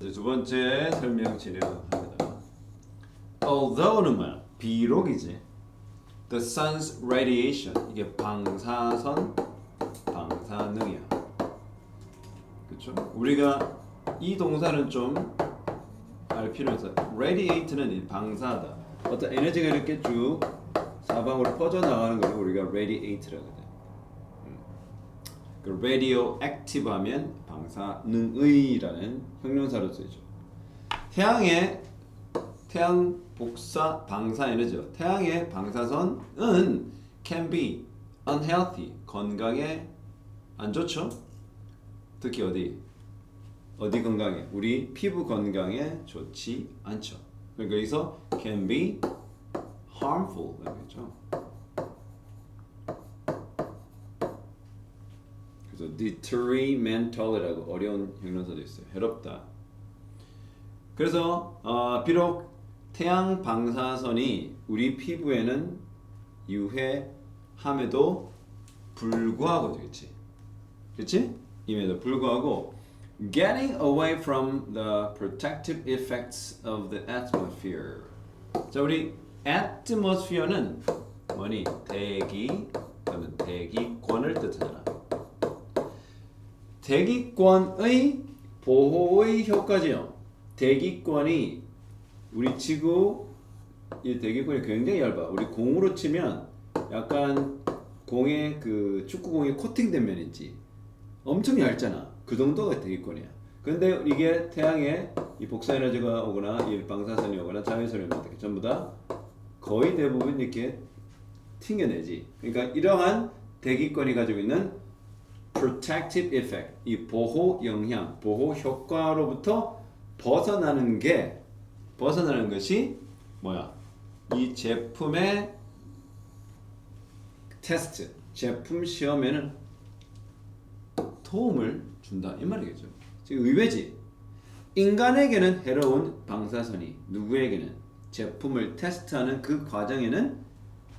이제 두 번째 설명 진행합니다. Although는 뭐야? 비록이지. The sun's radiation 이게 방사선 방사능이야. 그렇죠? 우리가 이 동사는 좀 알 필요가 있어. Radiate는 방사하다. 어떤 에너지가 이렇게 쭉 사방으로 퍼져 나가는 걸 우리가 radiate라고 해. 그 radioactive 하면 방사능의라는 형용사로 쓰이죠. 태양 복사 방사 에너지요. 태양의 방사선은 can be unhealthy 건강에 안 좋죠. 특히 어디 건강에 우리 피부 건강에 좋지 않죠. 그러니까 여기서 can be harmful 이렇게죠. 그래서 detrimental이라고 어려운 형용사도 있어요. 해롭다. 그래서 비록 태양 방사선이 우리 피부에는 유해함에도 불구하고 되겠지. 그렇지? 임에도 불구하고 getting away from the protective effects of the atmosphere. 자, 우리 atmosphere는 뭐니? 대기, 그러면 대기권을 뜻하잖아. 대기권의 보호의 효과지요. 대기권이 우리 지구 이 대기권이 굉장히 얇아. 우리 공으로 치면 약간 공에 그 축구공에 코팅된 면 있지. 엄청 얇잖아. 그 정도가 대기권이야. 근데 이게 태양에 이 복사 에너지가 오거나 이 방사선이 오거나 자외선이 오거나 전부 다 거의 대부분 이렇게 튕겨내지. 그러니까 이러한 대기권이 가지고 있는 protective effect, 이 보호 영향, 보호 효과로부터 벗어나는 것이 뭐야? 이 제품의 테스트, 제품 시험에는 도움을 준다 이 말이겠죠. 지금 의외지. 인간에게는 해로운 방사선이 누구에게는 제품을 테스트하는 그 과정에는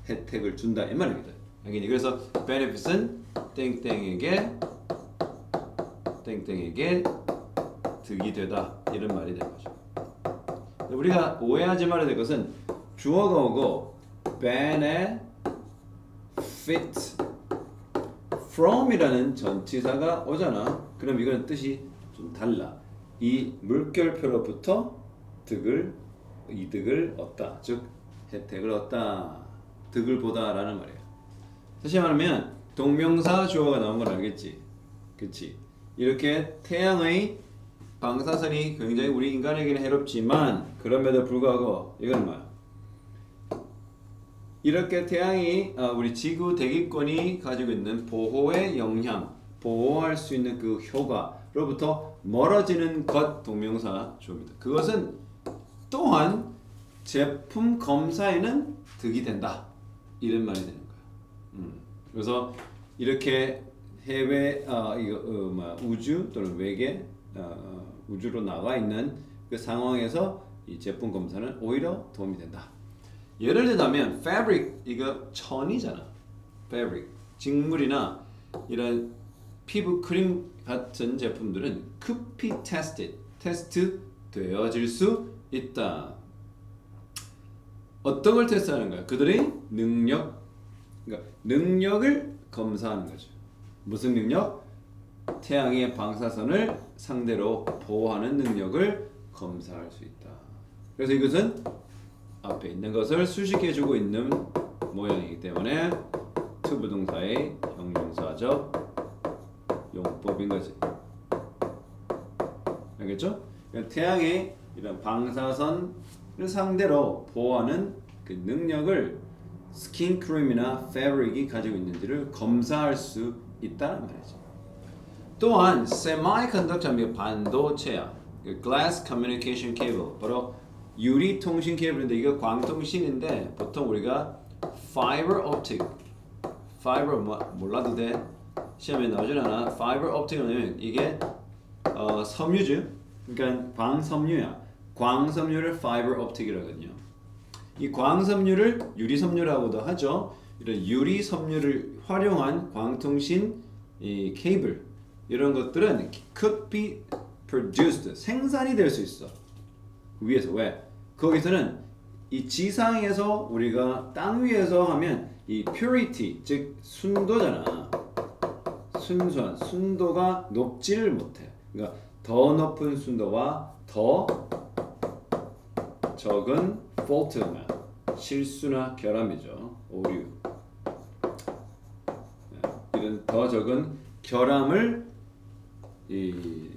혜택을 준다 이 말입니다. 그래서 benefit은 땡땡에게 득이 되다 이런 말이 되는 거죠. 우리가 오해하지 말아야 될 것은 주어가 오고 benefit from이라는 전치사가 오잖아. 그럼 이건 뜻이 좀 달라. 이 물결표로부터 이득을 얻다. 즉 혜택을 얻다. 득을 보다라는 말이야. 다시 말하면 동명사 주어가 나온 건 알겠지? 그치? 이렇게 태양의 방사선이 굉장히 우리 인간에게는 해롭지만 그럼에도 불구하고 이건 뭐야? 이렇게 태양이 우리 지구 대기권이 가지고 있는 보호의 영향, 보호할 수 있는 그 효과로부터 멀어지는 것 동명사 주어입니다. 그것은 또한 제품 검사에는 득이 된다. 이런 말이 되는 거야. 그래서 이렇게 해외 우주 또는 외계 우주로 나가 있는 그 상황에서 이 제품 검사는 오히려 도움이 된다. 예를 들자면 fabric 이거 천이잖아. fabric 직물이나 이런 피부 크림 같은 제품들은 could be tested 테스트 되어질 수 있다. 어떤 걸 테스트하는 거야? 그들의 그러니까 능력을 검사하는 거죠. 무슨 능력? 태양의 방사선을 상대로 보호하는 능력을 검사할 수 있다. 그래서 이것은 앞에 있는 것을 수식해주고 있는 모양이기 때문에 to 부동사의 형용사적 용법인 거지. 알겠죠? 그러니까 태양의 이런 방사선을 상대로 보호하는 그 능력을 스킨 크림이나 패브릭이 가지고 있는지를 검사할 수 있다는 말이죠. 또한 semiconductor 반도체야. glass communication cable 바로 유리 통신 케이블인데 이거 광통신인데 보통 우리가 fiber optic 몰라도 돼. 시험에 나오진 않아. fiber optic은 이게 섬유죠. 그러니까 광섬유야. 광섬유를 fiber optic이라고 하거든요. 이 광섬유를 유리섬유라고도 하죠. 이런 유리섬유를 활용한 광통신 이 케이블 이런 것들은 could be produced 생산이 될 수 있어. 위에서 왜? 거기서는 이 지상에서 우리가 땅 위에서 하면 이 purity 즉 순도잖아. 순수한 순도가 높지를 못해. 그러니까 더 높은 순도와 더 적은 fault나 실수나 결함이죠. 오류. 이런 더 적은 결함을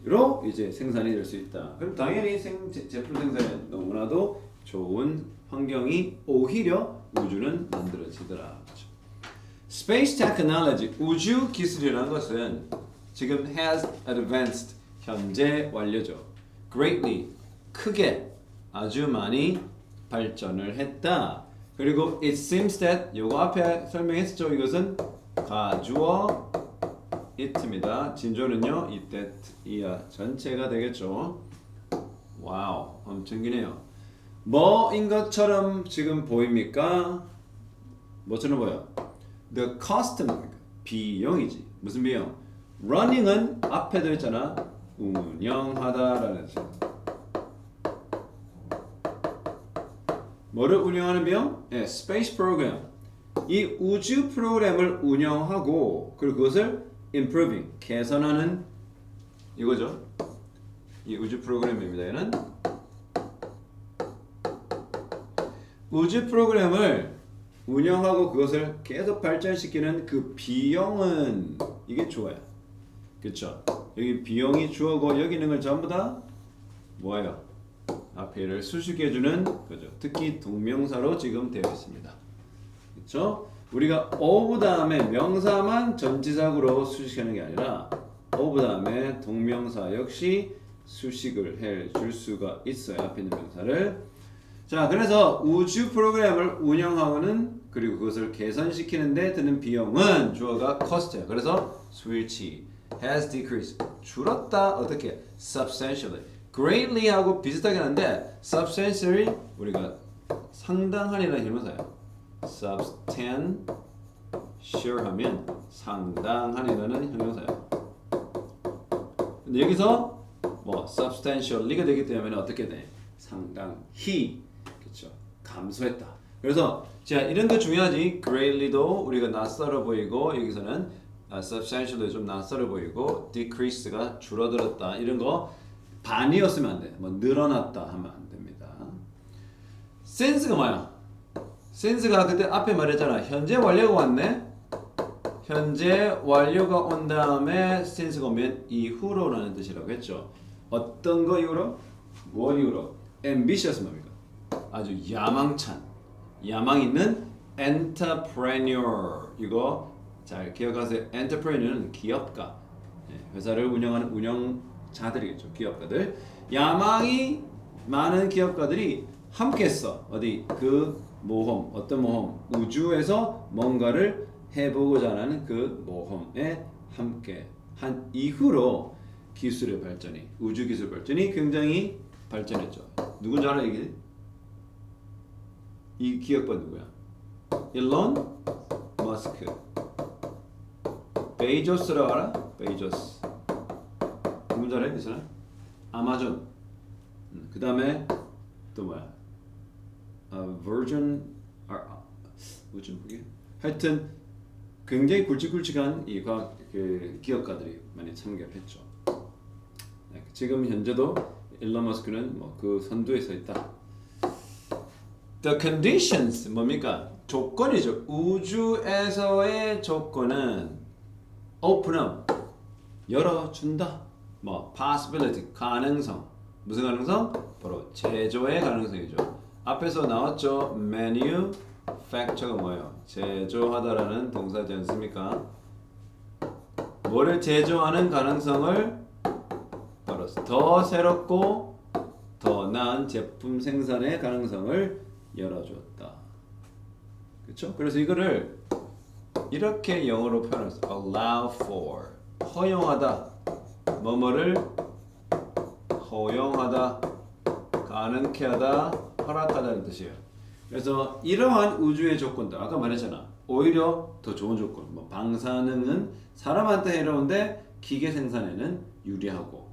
로 이제 생산이 될 수 있다. 그럼 당연히 제품 생산에 너무나도 좋은 환경이 오히려 우주는 만들어지더라. 그렇죠? Space technology 우주 기술이라는 것은 지금 has advanced 현재 완료죠. Greatly 크게 아주 많이 발전을 했다. 그리고 it seems that 요거 앞에 설명했죠. 이것은 가주어 it입니다. 진조는요 that 이야 전체가 되겠죠. 와우 엄청 기네요. 뭐인 것처럼 지금 보입니까? 뭐처럼 보여? The cost는 비용이지. 무슨 비용? running은 앞에 들었잖아. 운영하다라는 뜻. 뭐를 운영하는 비용? 네, space program. 이 우주 프로그램을 운영하고 그리고 그것을 improving, 개선하는 이거죠. 이 우주 프로그램입니다. 얘는 우주 프로그램을 운영하고 그것을 계속 발전시키는 그 비용은 이게 주어야. 그렇죠? 여기 비용이 주어고 여기 있는 걸 전부 다 뭐예요? 앞에를 수식해주는 거죠. 특히 동명사로 지금 되어 있습니다. 그렇죠? 우리가 of 다음에 명사만 전치사구로 수식하는 게 아니라 of 다음에 동명사 역시 수식을 해줄 수가 있어요. 앞에 있는 명사를. 자, 그래서 우주 프로그램을 운영하고는 그리고 그것을 개선시키는 데 드는 비용은 주어가 cost야. 그래서 수일치 has decreased 줄었다. 어떻게? substantially greatly 하고 비슷하긴 한데 substantially 우리가 상당한이라는 형용사예요. substantial 하면 상당한이라는 형용사예요. 근데 여기서 뭐 substantially가 되기 때문에 어떻게 돼? 상당히 그렇죠. 감소했다. 그래서 자 이런 거 중요하지. greatly도 우리가 낯설어 보이고 여기서는 substantial도 좀 낯설어 보이고 decrease가 줄어들었다. 이런 거 반이었으면 안 돼. 뭐 늘어났다 하면 안 됩니다. sense가 뭐야? sense가 그때 앞에 말했잖아. 현재 완료가 왔네. 현재 완료가 온 다음에 sense가 오면 이후로라는 뜻이라고 했죠. 어떤 거 이후로? 뭘 이후로? ambitious 뭡니까? 아주 야망찬, 야망 있는 entrepreneur. 이거 잘 기억하세요. entrepreneur는 기업가, 회사를 운영하는 운영자들이겠죠. 기업가들. 야망이 많은 기업가들이 함께했어. 어디? 그 모험. 어떤 모험? 우주에서 뭔가를 해보고자 하는 그 모험에 함께 한 이후로 기술의 발전이, 우주 기술 발전이 굉장히 발전했죠. 누군지 알아 이게? 이 기업가 누구야? 일론 머스크. 베이조스라고 알아? 베이조스. 누군지 알아? 이 사람? 아마존. 그 다음에 또 뭐야? 버진 뭐지 그게? 하여튼 굉장히 굵직굵직한 이 과학 그 기업가들이 많이 참가했죠. 네, 지금 현재도 일론 머스크는 뭐 그 선두에 서 있다. The conditions 뭡니까? 조건이죠. 우주에서의 조건은 open up 열어준다. 뭐 possibility 가능성. 무슨 가능성? 바로 제조의 가능성이죠. 앞에서 나왔죠. manufacture가 뭐예요? 제조하다라는 동사지 않습니까? 뭐를 제조하는 가능성을 바로 더 새롭고 더 나은 제품 생산의 가능성을 열어주었다. 그렇죠? 그래서 이거를 이렇게 영어로 표현했어. allow for 허용하다. 뭐뭐를 허용하다, 가능케 하다, 허락하다는 뜻이에요. 그래서 이러한 우주의 조건들 아까 말했잖아. 오히려 더 좋은 조건. 뭐 방사능은 사람한테 해로운데 기계 생산에는 유리하고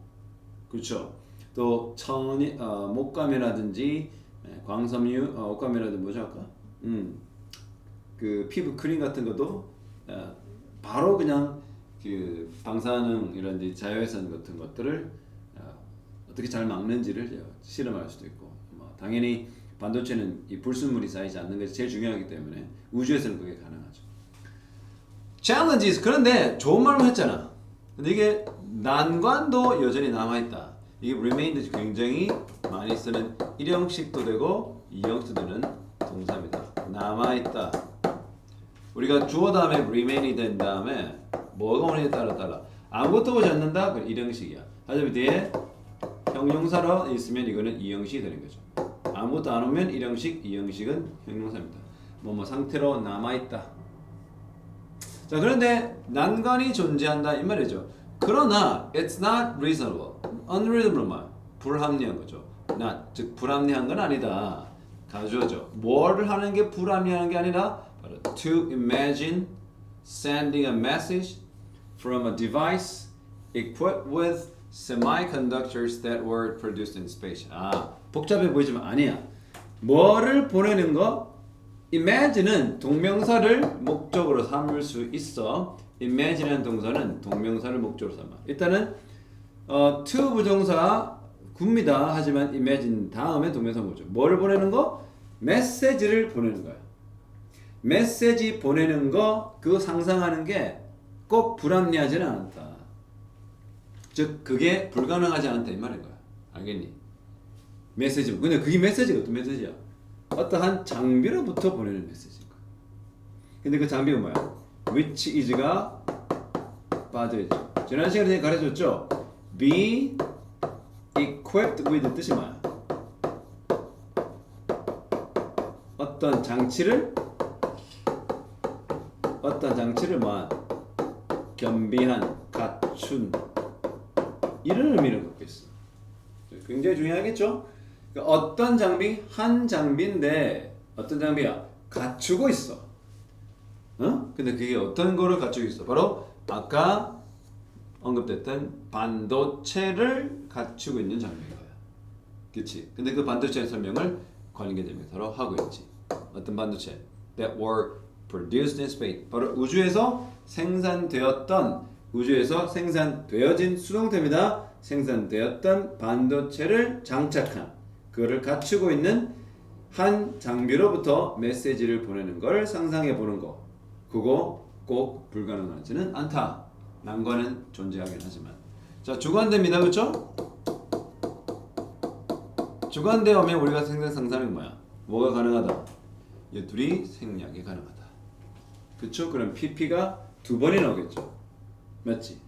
그렇죠. 또 천이 목감이라든지 광섬유 옷감이라든지 뭐죠 아까? 그 피부 크림 같은 것도 바로 그냥 그 방사능 이런 자외선 같은 것들을 어떻게 잘 막는지를 실험할 수도 있고 뭐 당연히 반도체는 이 불순물이 쌓이지 않는 것이 제일 중요하기 때문에 우주에서는 그게 가능하죠. Challenges 그런데 좋은 말만 했잖아. 근데 이게 난관도 여전히 남아있다. 이게 remain도 굉장히 많이 쓰는 일형식도 되고 이형식도 되는 동사입니다. 남아있다. 우리가 주어 다음에 remain이 된 다음에 뭐가 오느냐에 따라 아무것도 오지 않는다? 그럼 일형식이야. 하지만 뒤에 형용사로 있으면 이거는 이형식이 되는 거죠. 아무것도 안 오면 일형식, 이형식은 형용사입니다. 뭐뭐 상태로 남아있다. 자 그런데 난관이 존재한다 이 말이죠. 그러나 it's not reasonable. unreasonable 말 불합리한 거죠. not 즉 불합리한 건 아니다. 가주어죠. 뭐를 하는 게 불합리한 게 아니라 바로 to imagine sending a message from a device equipped with semiconductors that were produced in space. 복잡해 보이지만 아니야. 뭐를 보내는 거? imagine은 동명사를 목적으로 삼을 수 있어. imagine이라는 동사는 동명사를 목적으로 삼아. 일단은 to 부정사 굽니다. 하지만 imagine 다음에 동명사 목적. 뭐를 보내는 거? 메시지를 보내는 거야. 메시지 보내는 거 그거 상상하는 게 꼭 불합리하지는 않다. 즉 그게 불가능하지 않다 이 말인 거야. 알겠니? 메시지. 근데 그게 메시지가 어떤 메시지야? 어떠한 장비로부터 보내는 메시지인 거야. 근데 그 장비가 뭐야? which is가 빠져있죠. 지난 시간에 가르쳐줬죠? be equipped with 뜻이 뭐야? 어떤 장치를 뭐한 겸비한, 갖춘 이런 의미를 갖고 있어. 굉장히 중요하겠죠? 그러니까 어떤 장비? 한 장비인데 어떤 장비야? 갖추고 있어. 근데 그게 어떤 거를 갖추고 있어? 바로 아까 언급됐던 반도체를 갖추고 있는 장비인 거야. 그치? 근데 그 반도체 설명을 관계대명사로 하고 있지. 어떤 반도체? That were produced in space. 바로 우주에서 생산되어진 수동태입니다. 생산되었던 반도체를 장착한 그거를 갖추고 있는 한 장비로부터 메시지를 보내는 걸 상상해 보는 거. 그거 꼭 불가능하지는 않다. 난관은 존재하긴 하지만. 자, 주관대입니다. 그렇죠? 주관대 오면 우리가 상상하는 뭐야? 뭐가 가능하다? 이 둘이 생략이 가능하다. 그쵸? 그럼 PP가 두 번이나 오겠죠. 맞지?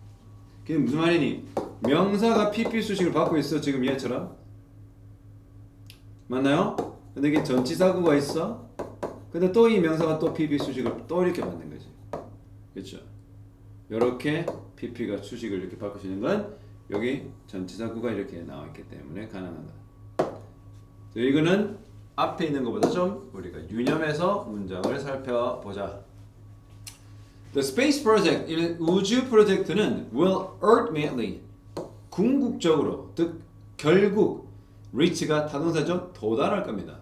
그게 무슨 말이니? 명사가 PP 수식을 받고 있어. 지금 얘처럼. 맞나요? 근데 이게 전치사구가 있어. 근데 또 이 명사가 또 PP 수식을 또 이렇게 받는 거지. 그쵸? 요렇게 PP가 수식을 이렇게 바꿀 수 있는 건 여기 전치사구가 이렇게 나와 있기 때문에 가능하다. 이거는 앞에 있는 것보다 좀 우리가 유념해서 문장을 살펴보자. The space project, 이 우주 프로젝트는 will ultimately, 궁극적으로, 즉 결국 reach가 타동사죠. 도달할 겁니다.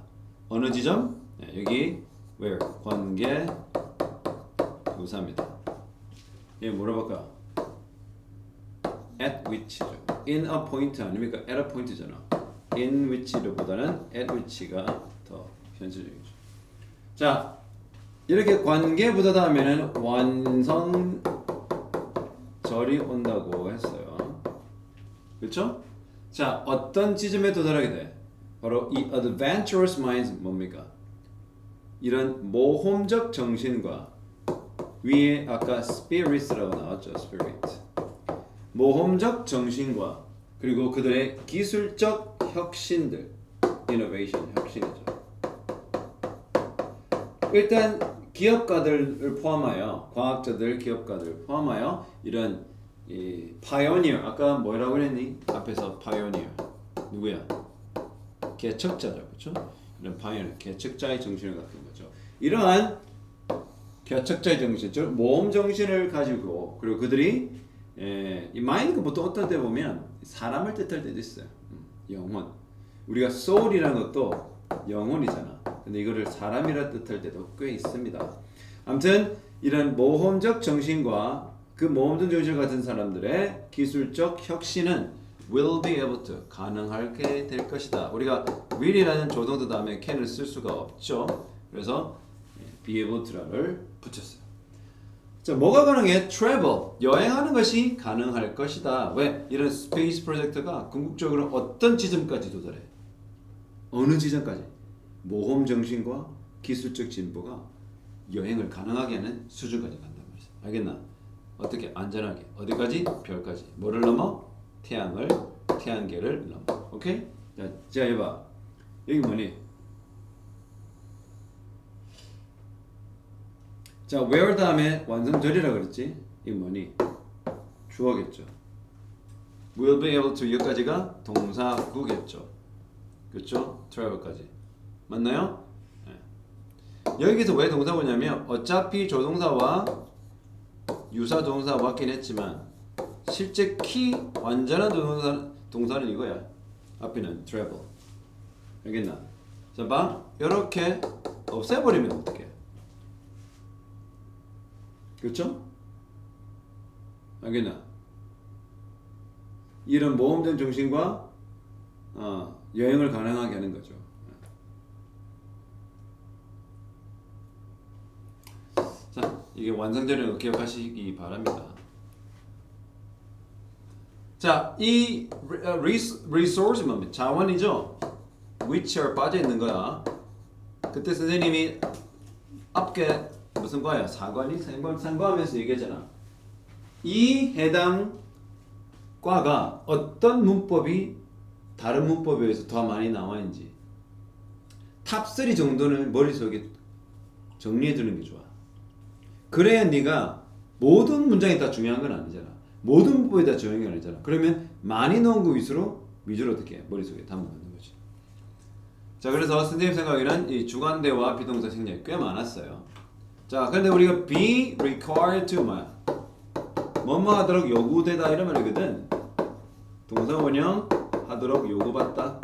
어느 지점? 여기 where, 관계 부사입니다. 얘 물어볼까? at which죠. in a point 아닙니까? at a point잖아. in which보다는 at which가 더 현실적이죠. 자, 이렇게 관계 부사다 하면은 완성절이 온다고 했어요. 그렇죠? 자, 어떤 지점에 도달하게 돼? 바로 이 adventurous minds 뭡니까? 이런 모험적 정신과 위에 아까 spirits라고 나왔죠. spirit. 모험적 정신과 그리고 그들의 기술적 혁신들, innovation, 혁신이죠. 일단 기업가들을 포함하여 과학자들, 기업가들 포함하여 이런 이 pioneer, 아까 뭐라고 그랬니? 앞에서 pioneer 누구야? 개척자죠, 그렇죠? 이런 pioneer, 개척자의 정신을 갖춘 거죠. 이러한 개척자의 정신, 즉 모험 정신을 가지고 그리고 그들이 이 mind가 보통 어떤 때 보면 사람을 뜻할 때도 있어요. 영혼. 우리가 soul이라는 것도 영혼이잖아. 근데 이거를 사람이라 뜻할 때도 꽤 있습니다. 아무튼 이런 모험적 정신과 그 모험적 정신을 가진 사람들의 기술적 혁신은 will be able to 가능하게 될 것이다. 우리가 will이라는 조동사 다음에 can을 쓸 수가 없죠. 그래서 be able to를 붙였어요. 자, 뭐가 가능해? travel, 여행하는 것이 가능할 것이다. 왜? 이런 스페이스 프로젝트가 궁극적으로 어떤 지점까지 도달해? 어느 지점까지? 모험 정신과 기술적 진보가 여행을 가능하게 하는 수준까지 간단 말이야. 알겠나? 어떻게? 안전하게. 어디까지? 별까지. 뭐를 넘어? 태양계를 넘어. 오케이? 자, 해봐. 여기 뭐니? 자, where 다음에 완성절이라 그랬지? 이거 뭐니? 주어겠죠. will be able to 여기까지가 동사구겠죠. 그렇죠? travel까지. 맞나요? 네. 여기서 왜 동사구냐면 어차피 조동사와 유사 동사 왔긴 했지만 실제 키 완전한 동사는 이거야. 앞에는 travel. 알겠나? 자, 봐. 이렇게 없애버리면 어떡해? 그렇죠? 알겠나? 이런 모험적 정신과 여행을 가능하게 하는 거죠. 자, 이게 완성되는 거 기억하시기 바랍니다. 자, 이 resource 뭡니까? 자원이죠. which are 빠져 있는 거야. 그때 선생님이 앞에 무슨 과야? 사관이 상과하면서 얘기하잖아. 이 해당 과가 어떤 문법이 다른 문법에 비해서 더 많이 나와 있는지 탑 3 정도는 머릿속에 정리해 두는 게 좋아. 그래야 네가 모든 문장이 다 중요한 건 아니잖아. 모든 문법이 다 중요한 건 아니잖아. 그러면 많이 넣은 거 위주로 어떻게 해? 머릿속에 담아놓는 거지. 자, 그래서 선생님 생각에는 이 주관대와 비동사 생략이 꽤 많았어요. 자, 근데 우리가 be required to 뭐야? 뭐뭐 하도록 요구되다 이런 말이거든. 동사 원형 하도록 요구받다.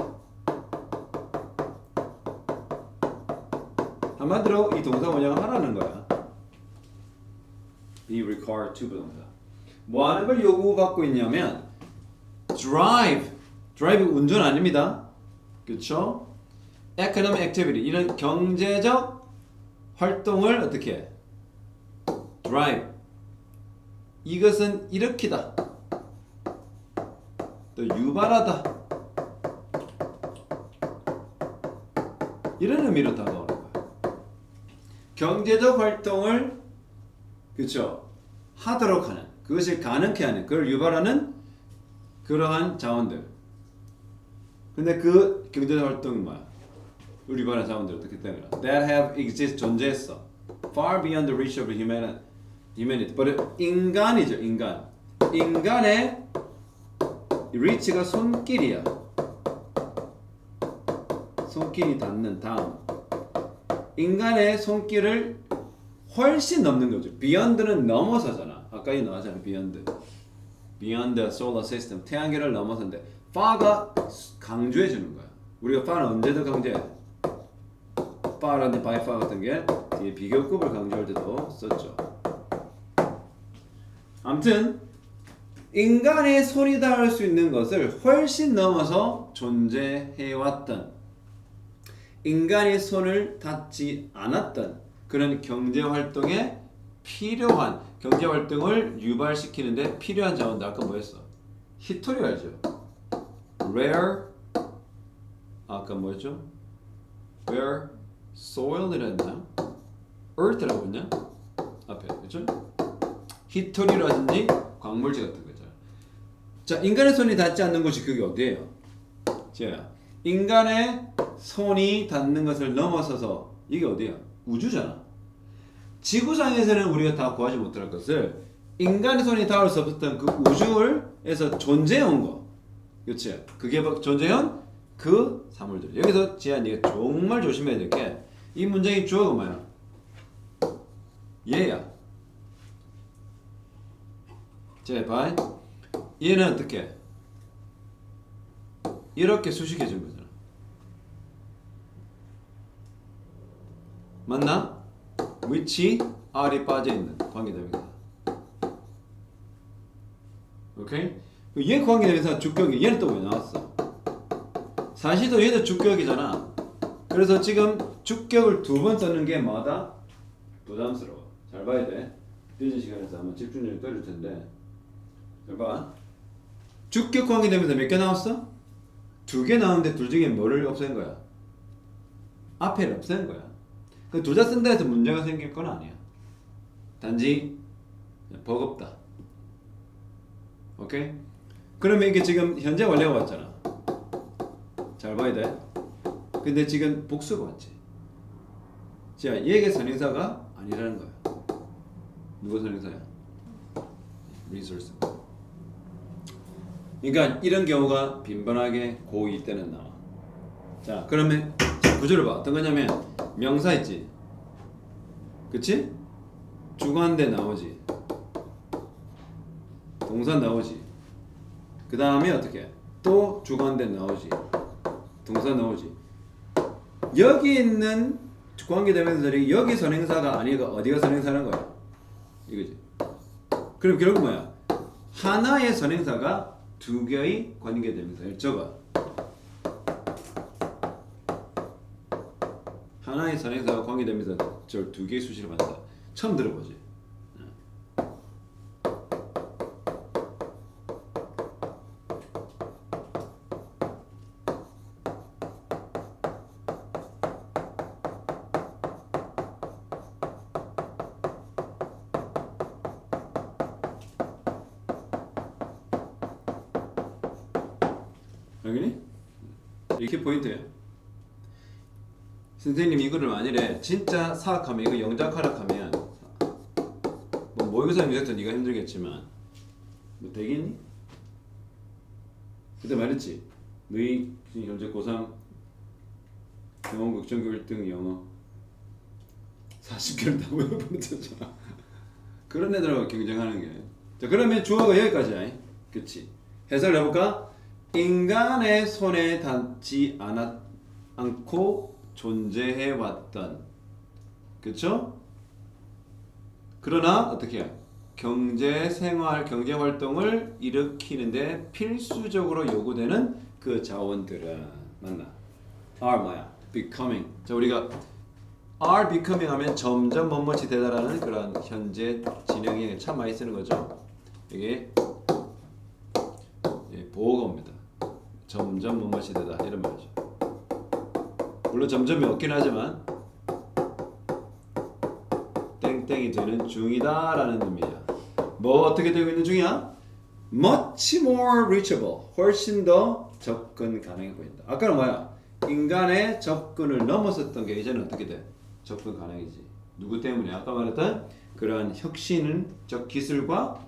한마디로 이 동사 원형을 하라는 거야. be required to 동사. 뭐 하는 걸 요구받고 있냐면 drive 운전 아닙니다. 그렇죠? economic activity 이런 경제적 활동을 어떻게 해? drive 이것은 일으키다 또 유발하다 이런 의미로 다가오는 거야. 경제적 활동을 그렇죠? 하도록 하는 그것을 가능케 하는 그걸 유발하는 그러한 자원들. 근데 그 경제적 활동은 뭐야? 유발한 자원들 어떻게 되느냐? That have exist 존재했어. Far beyond the reach of humanity. But 인간이죠, 인간. 인간의 reach가 손길이야. 손길이 닿는 다음. 인간의 손길을 훨씬 넘는 거죠. Beyond는 넘어서잖아. 아까 이 나왔잖아, beyond. Beyond the solar system. 태양계를 넘어서는데 far가 강조해 주는 거야. 우리가 far는 언제도 강조해? far한테 by far 같은 게 뒤에 비교급을 강조할 때도 썼죠. 아무튼 인간의 손이 닿을 수 있는 것을 훨씬 넘어서 존재해왔던 인간의 손을 닿지 않았던 그런 경제활동에 필요한 경제활동을 유발시키는데 필요한 자원들 아까 뭐였어? 히토리 알죠? rare 아까 뭐였죠? rare soil이라 했나? earth라고 했냐? 앞에 그렇죠? 히토리라든지 광물질 같은 거잖아. 자, 인간의 손이 닿지 않는 곳이 그게 어디예요? 자, 인간의 손이 닿는 것을 넘어서서 이게 어디야? 우주잖아. 지구상에서는 우리가 다 구하지 못할 것을 인간의 손이 닿을 수 없었던 그 우주에서 존재해온 거. 그렇지? 그게 존재해온 그 사물들. 여기서 지한 네가 정말 조심해야 될 게 이 문장의 주어가 뭐야? 얘야. 자, 봐. 얘는 어떻게? 이렇게 수식해 준 거잖아. 맞나? which R이 빠져있는 관계대명사. 오케이? 얘 관계대명사 주격이 얘는 또 왜 나왔어? 사실도 얘도 주격이잖아. 그래서 지금 주격을 두 번 썼는 게 뭐다? 부담스러워. 잘 봐야 돼. 늦은 시간에서 한번 집중력이 떨어질 텐데. 잘 봐. 주격 관계대명사 몇 개 나왔어? 2개 나오는데 둘 중에 뭐를 없앤 거야? 앞에를 없앤 거야. 그 둘 다 쓴다 해서 문제가 생길 건 아니야. 단지 버겁다. 오케이? 그러면 이게 지금 현재 완료가 왔잖아. 잘 봐야 돼. 근데 지금 복수가 왔지. 자, 얘가 선행사가 아니라는 거야. 누가 선행사야? resource. 그러니까 이런 경우가 빈번하게 고2 때는 나와. 자, 그러면 구조를 봐. 어떤 거냐면 명사 있지. 그치? 주관대 나오지. 동사 나오지. 그 다음에 어떻게? 또 주관대 나오지. 동사 나오지. 여기 있는 관계대명사들이 여기 선행사가 아니고 어디가 선행사라는 거야? 이거지. 그럼 결국 뭐야? 하나의 선행사가 두 개의 관계대명사를 적어. 하나의 선행사가 관계대명사 저 두 개의 수식을 받는다. 처음 들어보지. 여기니? 이게 포인트예요. 선생님 이거를 만일에 진짜 사학하면 이거 영작하락하면 뭐 모의고사 영작도 네가 힘들겠지만 뭐 되겠니? 그때 말했지. 너희 현재 고3 경원국 전교 1등 영어 40개를 다 외워버렸잖아. 그런 애들하고 경쟁하는 게. 자, 그러면 주어가 여기까지야. 그치? 해석을 해볼까? 인간의 손에 닿지 않고 존재해왔던, 그쵸? 그러나 어떻게 해요? 경제생활, 경제활동을 일으키는데 필수적으로 요구되는 그 자원들은 맞나? are 뭐야? becoming. 자, 우리가 are becoming 하면 점점 뭐뭐이 되다라는 그런 현재 진행에 참 많이 쓰는 거죠. 이게 보호가 옵니다. 점점 뭐뭐이 되다 이런 말이죠. 물론 점점이 없긴 하지만 땡땡이 되는 중이다라는 의미야. 뭐 어떻게 되고 있는 중이야? Much more reachable. 훨씬 더 접근 가능해 보인다. 아까는 뭐야? 인간의 접근을 넘어섰던 게 이제는 어떻게 돼? 접근 가능이지. 누구 때문에? 아까 말했던 그런 혁신적 기술과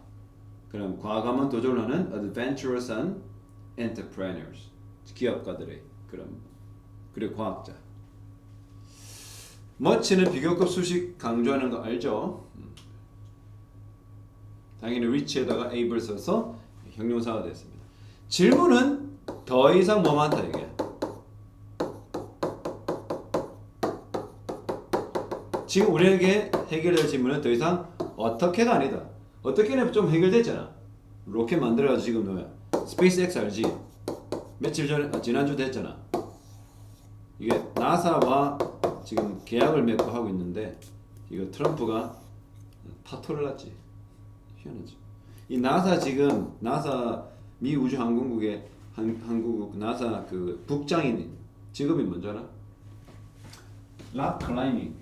그런 과감한 도전을 하는 adventurous entrepreneurs, 기업가들의 그런 그리고 과학자. much는 비교급 수식 강조하는 거 알죠? 당연히 reach에다가 able을 써서 형용사가 됐습니다. 질문은 더 이상 뭐 많다 이게. 지금 우리에게 해결될 질문은 더 이상 어떻게가 아니다. 어떻게는 좀 해결됐잖아. 로켓 만들어가지고 지금 뭐야? 스페이스X 알지? 며칠 전에 지난주도 했잖아. 이게 나사와 지금 계약을 맺고 하고 있는데 이거 트럼프가 파토를 났지. 희한하지. 이 나사 지금 나사 미 우주항공국의 한국 나사 그 북장인 직업이 뭔지 알아? 락 클라이밍.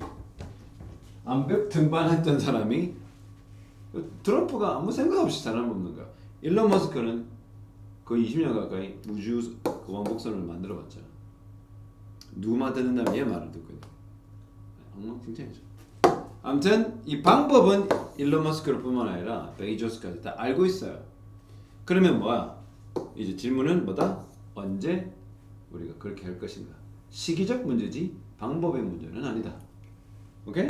암벽 등반했던 사람이 트럼프가 아무 생각 없이 사람 없는 거야. 일론 머스크는 거의 20년 가까이 우주 왕복선을 만들어봤잖아. 누구만 듣는다면 얘 말을 듣고 있는 엉망진창이죠. 아무튼 이 방법은 일론 머스크를 뿐만 아니라 베이조스까지 다 알고 있어요. 그러면 뭐야? 이제 질문은 뭐다? 언제 우리가 그렇게 할 것인가? 시기적 문제지 방법의 문제는 아니다. 오케이?